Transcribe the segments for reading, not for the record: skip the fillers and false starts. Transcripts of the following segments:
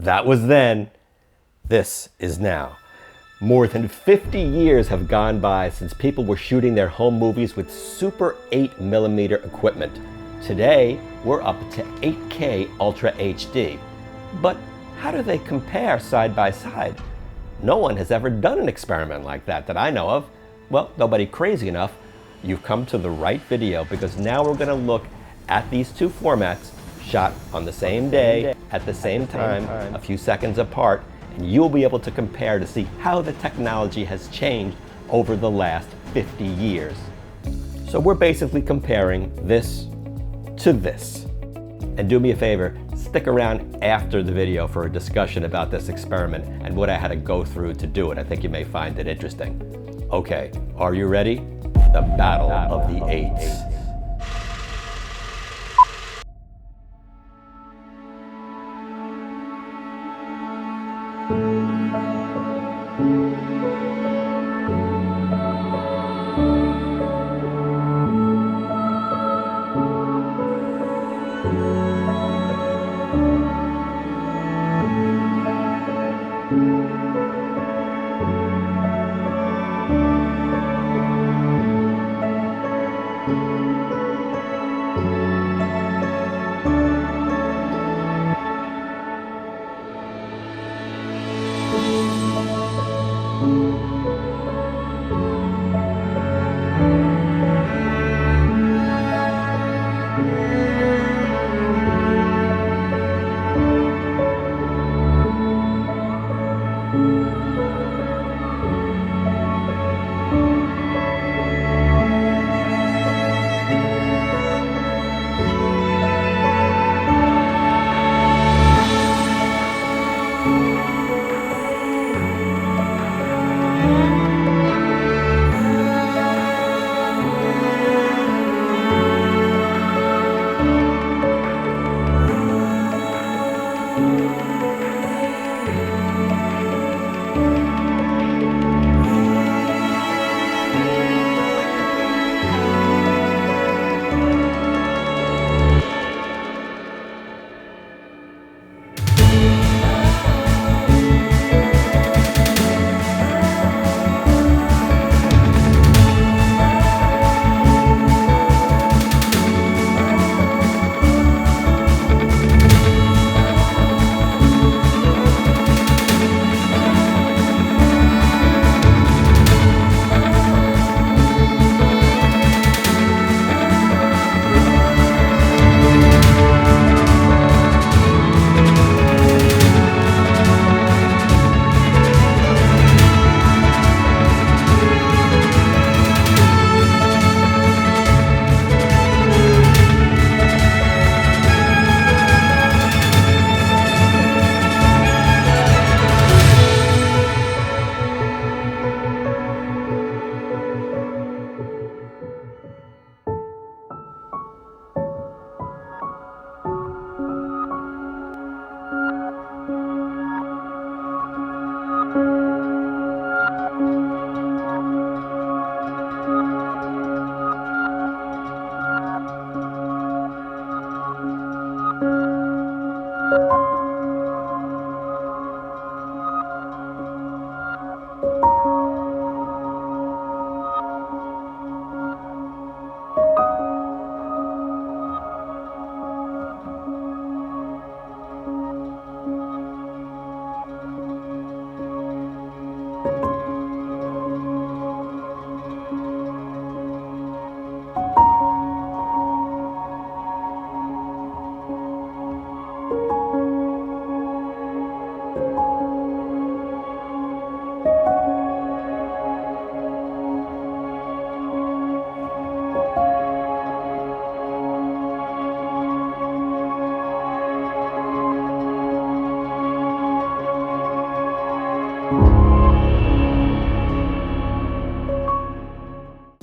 That was then, this is now. More than 50 years have gone by since people were shooting their home movies with Super 8mm equipment. Today, we're up to 8K Ultra HD. But how do they compare side by side? No one has ever done an experiment like that I know of. Well, nobody crazy enough. You've come to the right video, because now we're going to look at these two formats shot on the same day, at the same time, a few seconds apart, and you'll be able to compare to see how the technology has changed over the last 50 years. So we're basically comparing this to this. And do me a favor, stick around after the video for a discussion about this experiment and what I had to go through to do it. I think you may find it interesting. Okay, are you ready? The Battle of the Eights.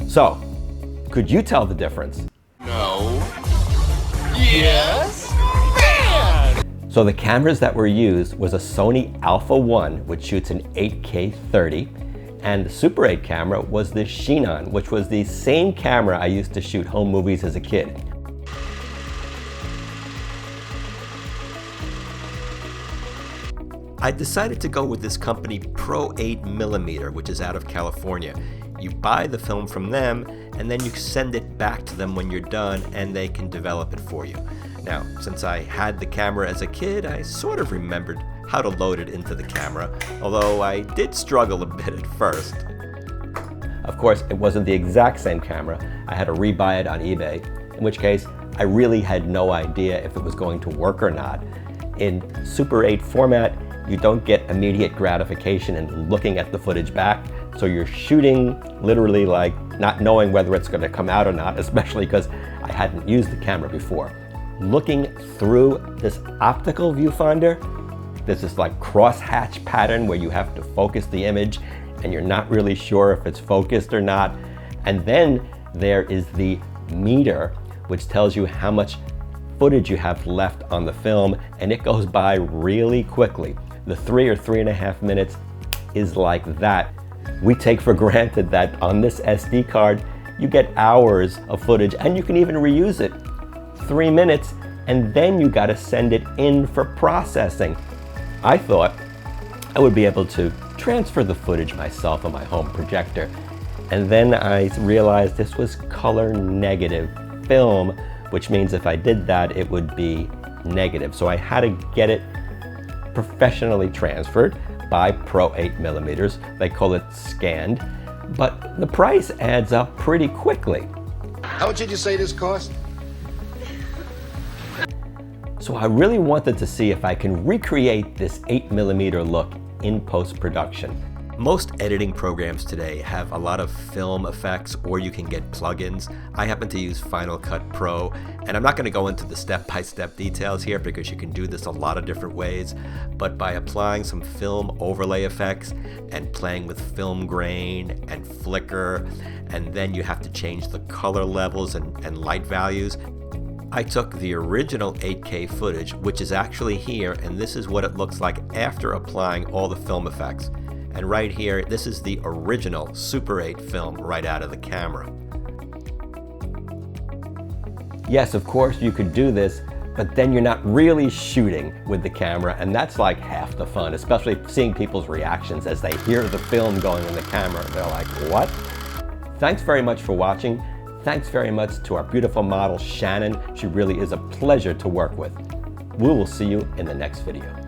So, could you tell the difference? No. Yes. Man. So the cameras that were used was a Sony Alpha One, which shoots in 8K 30, and the Super 8 camera was the Chinon, which was the same camera I used to shoot home movies as a kid. I decided to go with this company Pro 8mm, which is out of California. You buy the film from them, and then you send it back to them when you're done, and they can develop it for you. Now, since I had the camera as a kid, I sort of remembered how to load it into the camera, although I did struggle a bit at first. Of course, it wasn't the exact same camera. I had to rebuy it on eBay, in which case I really had no idea if it was going to work or not. In Super 8 format, you don't get immediate gratification in looking at the footage back, so you're shooting literally like not knowing whether it's going to come out or not, especially because I hadn't used the camera before. Looking through this optical viewfinder, there's this like crosshatch pattern where you have to focus the image and you're not really sure if it's focused or not. And then there is the meter, which tells you how much footage you have left on the film, and it goes by really quickly. The 3 or 3.5 minutes is like that. We take for granted that on this SD card, you get hours of footage and you can even reuse it. 3 minutes, and then you gotta send it in for processing. I thought I would be able to transfer the footage myself on my home projector. And then I realized this was color negative film, which means if I did that, it would be negative. So I had to get it professionally transferred by Pro 8mm. They call it scanned, but the price adds up pretty quickly. How much did you say this cost? So I really wanted to see if I can recreate this 8mm look in post-production. Most editing programs today have a lot of film effects, or you can get plugins. I happen to use Final Cut Pro, and I'm not going to go into the step-by-step details here because you can do this a lot of different ways, but by applying some film overlay effects and playing with film grain and flicker, and then you have to change the color levels and light values. I took the original 8K footage, which is actually here, and this is what it looks like after applying all the film effects. And right here, this is the original Super 8 film right out of the camera. Yes, of course you could do this, but then you're not really shooting with the camera, and that's like half the fun, especially seeing people's reactions as they hear the film going in the camera. They're like, what? Thanks very much for watching. Thanks very much to our beautiful model, Shannon. She really is a pleasure to work with. We will see you in the next video.